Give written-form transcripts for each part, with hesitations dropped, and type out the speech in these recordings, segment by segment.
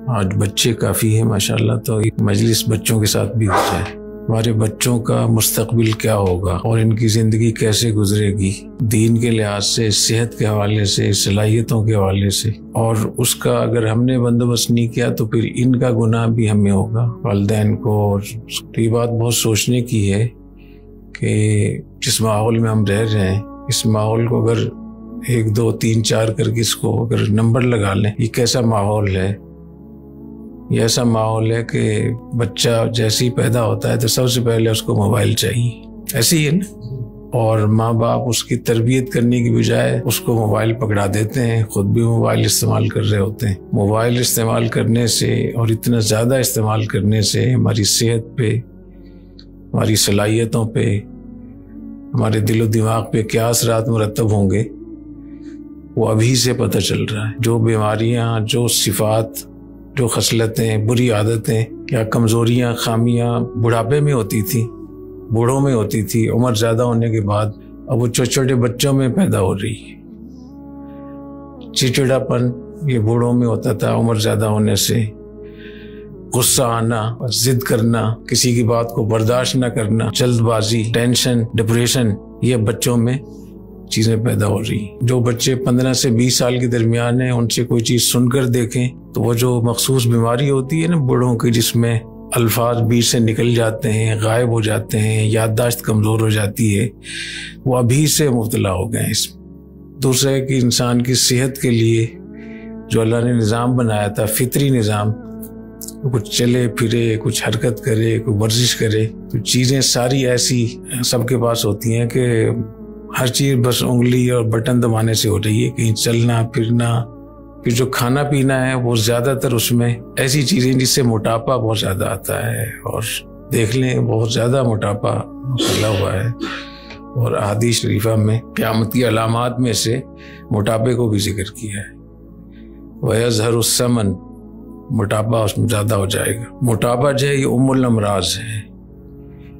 आज बच्चे काफ़ी हैं माशाल्लाह, तो एक मजलिस बच्चों के साथ भी हो जाए। हमारे बच्चों का मुस्तकबिल क्या होगा और इनकी ज़िंदगी कैसे गुजरेगी, दीन के लिहाज से, सेहत के हवाले से, सलाहियतों के हवाले से, और उसका अगर हमने बंदोबस्त नहीं किया तो फिर इनका गुनाह भी हमें होगा, वालिदैन को। और ये बात बहुत सोचने की है कि जिस माहौल में हम रह रहे हैं, इस माहौल को अगर 1, 2, 3, 4 करके इसको अगर नंबर लगा लें, ये कैसा माहौल है। ये ऐसा माहौल है कि बच्चा जैसे ही पैदा होता है तो सबसे पहले उसको मोबाइल चाहिए, ऐसे ही है ना। और माँ बाप उसकी तरबियत करने की बजाय उसको मोबाइल पकड़ा देते हैं, खुद भी मोबाइल इस्तेमाल कर रहे होते हैं। मोबाइल इस्तेमाल करने से और इतना ज़्यादा इस्तेमाल करने से हमारी सेहत पे, हमारी सलाहियतों पे, हमारे दिलो दिमाग पे क्या असरात मुरतब होंगे वो अभी से पता चल रहा है। जो बीमारियां, जो सिफात, जो खसलतें, बुरी आदतें या कमज़ोरियां, खामियां बुढ़ापे में होती थी, बूढ़ों में होती थी, उम्र ज़्यादा होने के बाद अब वो छोटे छोटे बच्चों में पैदा हो रही है। चिड़चिड़ापन ये बूढ़ों में होता था उम्र ज़्यादा होने से, गुस्सा आना, जिद करना, किसी की बात को बर्दाश्त न करना, जल्दबाजी, टेंशन, डिप्रेशन, ये बच्चों में चीज़ें पैदा हो रही। जो बच्चे 15 से 20 साल के दरमियान हैं, उनसे कोई चीज़ सुनकर देखें तो वो जो मखसूस बीमारी होती है ना बूढ़ों की, जिसमें अल्फाज बीच से निकल जाते हैं, गायब हो जाते हैं, याददाश्त कमज़ोर हो जाती है, वो अभी से मुब्तला हो गए हैं इसमें। दूसरा है कि इंसान की सेहत के लिए जो अल्लाह ने निज़ाम बनाया था, फितरी निज़ाम, कुछ चले फिरे, कुछ हरकत करे, कोई वर्जिश करे, तो चीज़ें सारी ऐसी सबके पास होती हैं कि हर चीज़ बस उंगली और बटन दबाने से हो रही है। कहीं चलना फिरना, फिर जो खाना पीना है वो ज़्यादातर उसमें ऐसी चीज़ें जिससे मोटापा बहुत ज़्यादा आता है। और देख लें बहुत ज़्यादा मोटापा फैला हुआ है, और अहादीस शरीफा में क़यामत की अलामात में से मोटापे को भी जिक्र किया है। वयज़हरुस्समन, मोटापा उसमें ज़्यादा हो जाएगा। मोटापा जो है ये उम्मुल अमराज है।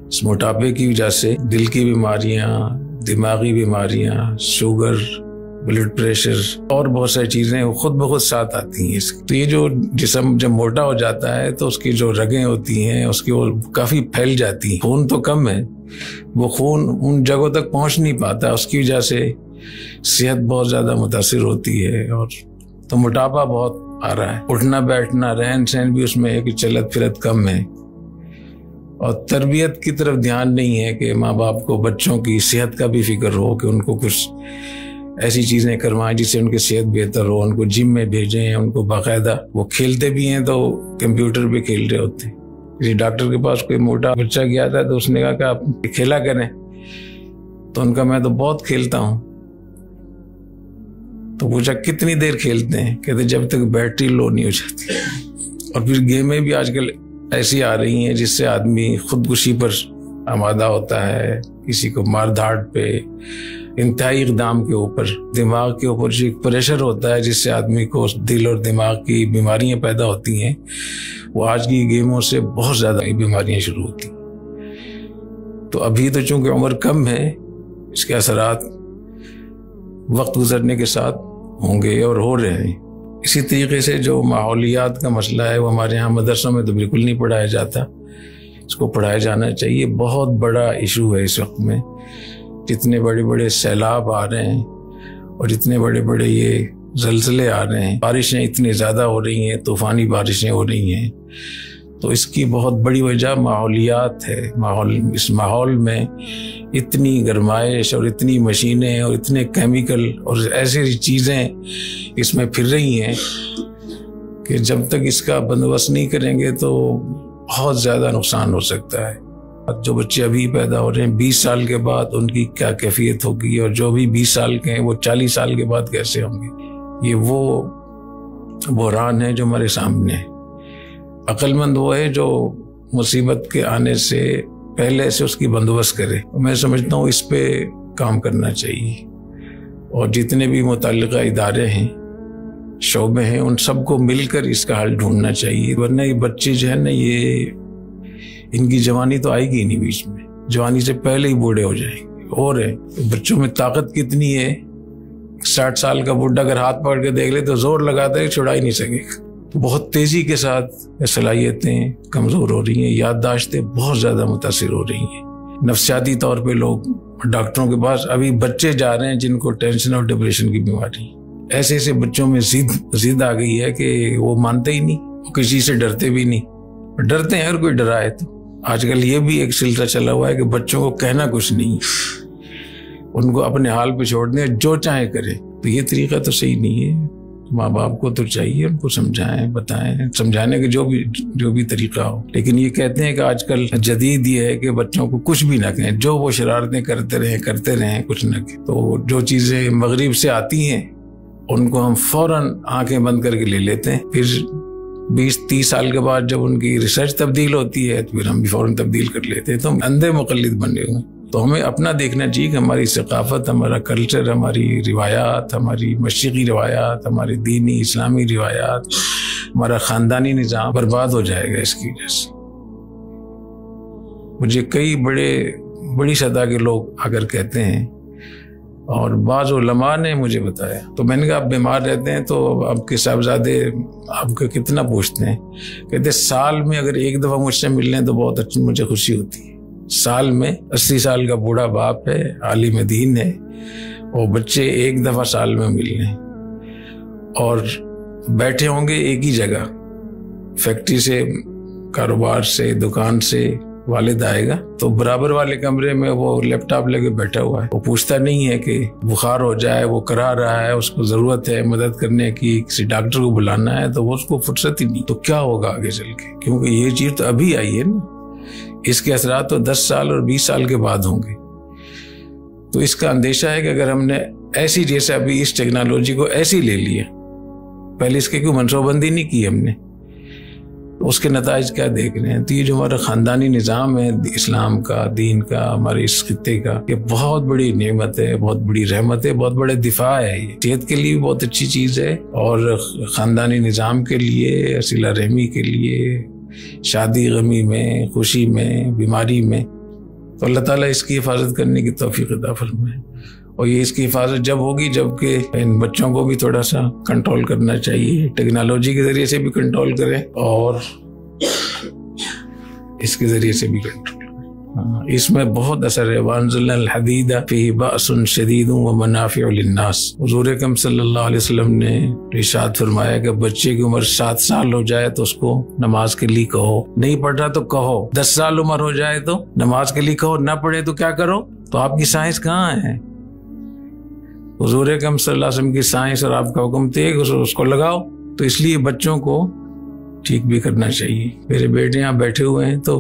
इस मोटापे की वजह से दिल की बीमारियाँ, दिमागी बीमारियाँ, शुगर, ब्लड प्रेशर और बहुत सारी चीज़ें वो खुद ब खुद साथ आती हैं। तो ये जो जिस्म जब मोटा हो जाता है तो उसकी जो रगें होती हैं उसकी वो काफ़ी फैल जाती हैं। खून तो कम है, वो खून उन जगहों तक पहुंच नहीं पाता, उसकी वजह से सेहत बहुत ज़्यादा मुतासिर होती है। और तो मोटापा बहुत आ रहा है। उठना बैठना, रहन सहन भी उसमें है कि चलत फिरत कम है, और तरबियत की तरफ ध्यान नहीं है कि माँ बाप को बच्चों की सेहत का भी फिक्र हो, कि उनको कुछ ऐसी चीज़ें करवाएं जिससे उनकी सेहत बेहतर हो, उनको जिम में भेजें, उनको बाकायदा वो खेलते भी हैं तो कंप्यूटर पे खेल रहे होते हैं। किसी डॉक्टर के पास कोई मोटा बच्चा गया था तो उसने कहा कि आप खेला करें, तो उनका मैं तो बहुत खेलता हूँ। तो पूछा कितनी देर खेलते हैं, कहते जब तक बैटरी लो नहीं हो जाती। और फिर गेमें भी आजकल ऐसी आ रही हैं जिससे आदमी खुदकुशी पर आमादा होता है, किसी को मार धाड़ पे, इंतहाई इक़दाम के ऊपर, दिमाग के ऊपर जो एक प्रेशर होता है जिससे आदमी को दिल और दिमाग की बीमारियां पैदा होती हैं, वो आज की गेमों से बहुत ज़्यादा बीमारियां शुरू होती। तो अभी तो चूंकि उम्र कम है, इसके असरात वक्त गुजरने के साथ होंगे और हो रहे हैं। इसी तरीके से जो माहौलियात का मसला है वो हमारे यहाँ मदरसों में तो बिल्कुल नहीं पढ़ाया जाता, इसको पढ़ाया जाना चाहिए। बहुत बड़ा इशू है इस वक्त में, जितने बड़े बड़े सैलाब आ रहे हैं और इतने बड़े बड़े ये ज़लज़ले आ रहे हैं, बारिशें इतनी ज़्यादा हो रही हैं, तूफ़ानी बारिशें हो रही हैं, तो इसकी बहुत बड़ी वजह माहौलियात है। इस माहौल में इतनी गरमाइश और इतनी मशीनें और इतने केमिकल और ऐसी चीज़ें इसमें फिर रही हैं कि जब तक इसका बंदोबस्त नहीं करेंगे तो बहुत ज़्यादा नुकसान हो सकता है। जो बच्चे अभी पैदा हो रहे हैं 20 साल के बाद उनकी क्या कैफियत होगी, और जो भी 20 साल के हैं वो 40 साल के बाद कैसे होंगे। ये वो बहरान है जो हमारे सामने है। अक्लमंद वो है जो मुसीबत के आने से पहले से उसकी बंदोबस्त करे। मैं समझता हूँ इस पे काम करना चाहिए, और जितने भी मुतल्लिका इदारे हैं, शोबे हैं, उन सबको मिलकर इसका हल ढूंढना चाहिए। वरना ये बच्चे जो है ना, ये इनकी जवानी तो आएगी नहीं, बीच में जवानी से पहले ही बूढ़े हो जाएंगे। और है बच्चों में ताकत कितनी है, 60 साल का बुढ़ा अगर हाथ पकड़ के देख ले तो जोर लगाता है, छुड़ा ही नहीं सकेगा। बहुत तेज़ी के साथ सलाहियतें कमज़ोर हो रही हैं, याददाश्तें बहुत ज़्यादा मुतासिर हो रही हैं। नफ्सियाती तौर पे लोग डॉक्टरों के पास, अभी बच्चे जा रहे हैं जिनको टेंशन और डिप्रेशन की बीमारी, ऐसे ऐसे बच्चों में जिद आ गई है कि वो मानते ही नहीं, वो किसी से डरते भी नहीं, डरते हैं अगर कोई डराए तो। आजकल ये भी एक सिलसिला चला हुआ है कि बच्चों को कहना कुछ नहीं, उनको अपने हाल पे छोड़ दें, जो चाहे करें। तो ये तरीका तो सही नहीं है। माँ बाप को तो चाहिए उनको समझाएं, बताएं, समझाने के जो भी तरीका हो। लेकिन ये कहते हैं कि आजकल जदीद ये है कि बच्चों को कुछ भी ना कहें, जो वो शरारतें करते रहें, कुछ ना कहें। तो जो चीज़ें मगरिब से आती हैं उनको हम फौरन आंखें बंद करके ले लेते हैं। फिर 20-30 साल के बाद जब उनकी रिसर्च तब्दील होती है तो फिर हम भी फौरन तब्दील कर लेते हैं। तो हम अंधे मुक़ल्लिद बने हुए। तो हमें अपना देखना चाहिए कि हमारी सकाफत, हमारा कल्चर, हमारी रिवायात, हमारी मशरिक़ी रिवायात, हमारी दीनी इस्लामी रिवायात, हमारा ख़ानदानी निज़ाम बर्बाद हो जाएगा इसकी वजह से। मुझे कई बड़ी सदा के लोग आकर कहते हैं, और बाज़ उलमा ने मुझे बताया, तो मैंने कहा आप बीमार रहते हैं तो आपके साहबजादे आपका कितना पूछते हैं? कहते साल में अगर एक दफ़ा मुझसे मिल लें तो बहुत अच्छी मुझे खुशी होती है। साल में 80 साल का बूढ़ा बाप है, आलिम दीन है, और बच्चे एक दफ़ा साल में मिल लें और बैठे होंगे एक ही जगह, फैक्ट्री से, कारोबार से, दुकान से वालिद आएगा तो बराबर वाले कमरे में वो लैपटॉप लेके बैठा हुआ है। वो पूछता नहीं है कि बुखार हो जाए, वो करा रहा है, उसको ज़रूरत है मदद करने की, किसी डॉक्टर को बुलाना है, तो वो उसको फुर्सत ही नहीं। तो क्या होगा आगे चल के? क्योंकि ये चीज़ तो अभी आई है ना, इसके असरात तो 10 साल और 20 साल के बाद होंगे। तो इसका अंदेशा है कि अगर हमने ऐसी, जैसे अभी इस टेक्नोलॉजी को ऐसी ले लिया, पहले इसके कोई मनसूबबंदी नहीं की हमने, तो उसके नताइज क्या देख रहे हैं। तो ये जो हमारा ख़ानदानी निज़ाम है इस्लाम का, दीन का, हमारे इस खित्ते का, ये बहुत बड़ी नेमत है, बहुत बड़ी रहमत है, बहुत बड़े दिफा है। ये सेहत के लिए भी बहुत अच्छी चीज़ है, और ख़ानदानी निज़ाम के लिए, सिला रहमी के लिए, शादी गमी में, खुशी में, बीमारी में। तो अल्लाह ताला इसकी हिफाजत करने की तौफीक अता फरमाए। और ये इसकी हिफाजत जब होगी जबकि इन बच्चों को भी थोड़ा सा कंट्रोल करना चाहिए, टेक्नोलॉजी के ज़रिए से भी कंट्रोल करें और इसके ज़रिए से भी कंट्रोल। इसमें बहुत असर है। वअंज़लनल हदीदा फ़ीही बअसुन शदीदुन व मनाफ़िउ लिन्नास। हुज़ूर अकरम सल्लल्लाहु अलैहि वसल्लम ने इरशाद फरमाया कि बच्चे की उम्र 7 साल हो जाए तो उसको नमाज के लिए कहो, नहीं पढ़ रहा तो कहो। 10 साल उम्र हो जाए तो नमाज के लिए कहो, ना पढ़े तो क्या करो? तो आपकी साइंस कहाँ है? हुज़ूर अकरम सल्लल्लाहु अलैहि वसल्लम की साइंस और आपका हुक्म थे उसको लगाओ। तो इसलिए बच्चों को ठीक भी करना चाहिए। मेरे बेटे यहाँ बैठे हुए हैं तो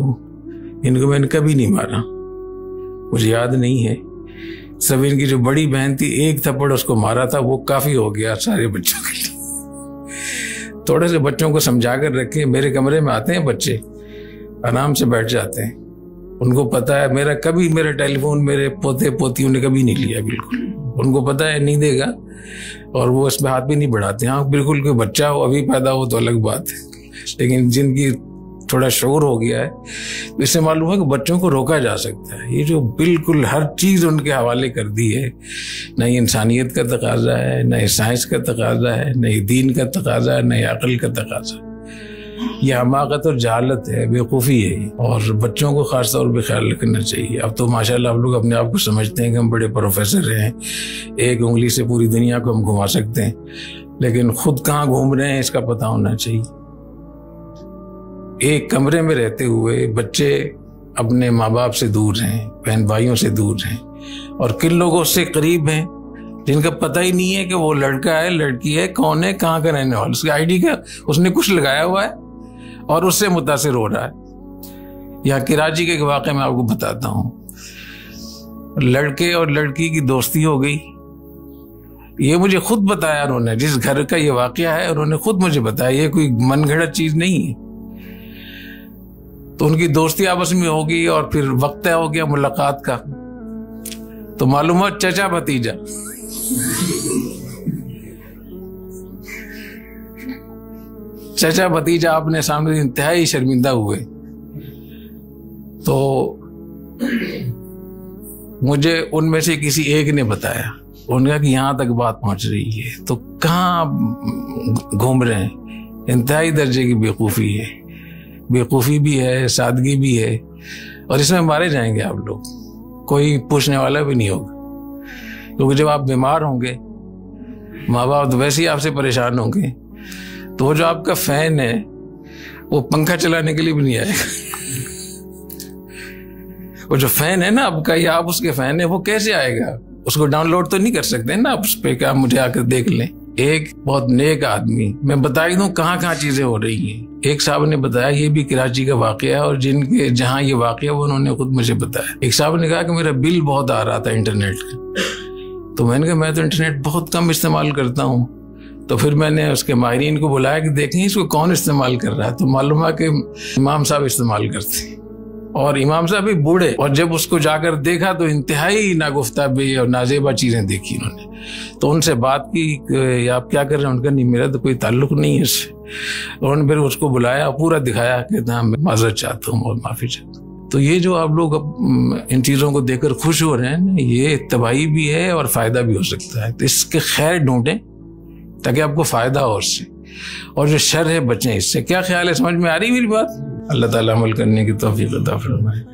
इनको मैंने कभी नहीं मारा, मुझे याद नहीं है। सब इनकी जो बड़ी बहन थी, एक थप्पड़ उसको मारा था, वो काफी हो गया सारे बच्चों के लिए। थोड़े से बच्चों को समझा कर रखें। मेरे कमरे में आते हैं बच्चे, आराम से बैठ जाते हैं, उनको पता है मेरा टेलीफोन मेरे पोते पोतियों ने कभी नहीं लिया, बिल्कुल उनको पता है नहीं देगा, और वो इसमें हाथ भी नहीं बढ़ाते। हाँ बिल्कुल, कोई बच्चा हो अभी पैदा हो तो अलग बात है, लेकिन जिनकी थोड़ा शौर हो गया है तो इससे मालूम है कि बच्चों को रोका जा सकता है। ये जो बिल्कुल हर चीज़ उनके हवाले कर दी है, न ही इंसानियत का तकाजा है, न ही साइंस का तकाजा है, न ही दीन का तकाजा है, न ही अकल का तकाजा है। ये हमाकत और जहालत है, बेवकूफ़ी है, और बच्चों को खास तौर पर ख्याल रखना चाहिए। अब तो माशाल्लाह आप लोग अपने आप को समझते हैं कि हम बड़े प्रोफेसर हैं, एक उंगली से पूरी दुनिया को हम घुमा सकते हैं, लेकिन खुद कहाँ घूम रहे हैं इसका पता होना चाहिए। एक कमरे में रहते हुए बच्चे अपने माँ बाप से दूर हैं, बहन भाइयों से दूर हैं, और किन लोगों से करीब हैं जिनका पता ही नहीं है कि वो लड़का है, लड़की है, कौन है, कहाँ का रहने वाला, उसकी आईडी का उसने कुछ लगाया हुआ है और उससे मुतासिर हो रहा है। यहाँ कराची के वाक़े में आपको बताता हूँ, लड़के और लड़की की दोस्ती हो गई। ये मुझे खुद बताया उन्होंने, जिस घर का ये वाक़या है उन्होंने खुद मुझे बताया, ये कोई मनगढ़ंत चीज़ नहीं है। तो उनकी दोस्ती आपस में होगी और फिर वक्त तय हो गया मुलाकात का, तो मालूम है चचा भतीजा। चचा भतीजा अपने सामने इंतहाई शर्मिंदा हुए। तो मुझे उनमें से किसी एक ने बताया, उन्होंने कहा कि यहाँ तक बात पहुंच रही है, तो कहाँ घूम रहे हैं, इंतहाई दर्जे की बेवकूफ़ी है। बेवकूफ़ी भी है, सादगी भी है, और इसमें मारे जाएंगे आप लोग, कोई पूछने वाला भी नहीं होगा। क्योंकि जब आप बीमार होंगे, माँ बाप तो वैसे ही आपसे परेशान होंगे, तो वो जो आपका फैन है वो पंखा चलाने के लिए भी नहीं आएगा। वो जो फैन है ना आपका, या आप उसके फैन है, वो कैसे आएगा? उसको डाउनलोड तो नहीं कर सकते ना आप उस पर कि आप मुझे आकर देख लें। एक बहुत नेक आदमी, मैं बता ही दूं कहाँ कहाँ चीजें हो रही हैं। एक साहब ने बताया, ये भी कराची का वाकया है, और जिनके जहाँ ये वाकया वो उन्होंने खुद मुझे बताया। एक साहब ने कहा कि मेरा बिल बहुत आ रहा था इंटरनेट का। तो मैंने कहा मैं तो इंटरनेट बहुत कम इस्तेमाल करता हूँ। तो फिर मैंने उसके माहिरीन को बुलाया कि देखें इसको कौन इस्तेमाल कर रहा है। तो मालूम है कि इमाम साहब इस्तेमाल करते, और इमाम साहब भी बूढ़े, और जब उसको जाकर देखा तो इंतहाई नागुफ्ताबी और नाजेबा चीजें देखी उन्होंने। तो उनसे बात की, आप क्या कर रहे हैं? उनका नहीं, मेरा तो कोई ताल्लुक नहीं है इससे। उन्होंने फिर उसको बुलाया, पूरा दिखाया कि हाँ मैं माजरत चाहता हूँ और माफी चाहता हूँ। तो ये जो आप लोग इन चीजों को देखकर खुश हो रहे हैं, ये तबाही भी है और फायदा भी हो सकता है। तो इसके खैर ढूंढें ताकि आपको फायदा हो उससे, और जो शर है बचें इससे। क्या ख्याल है? समझ में आ रही मेरी बात? अल्लाह ताला अमल करने की तौफीक अता फरमाए।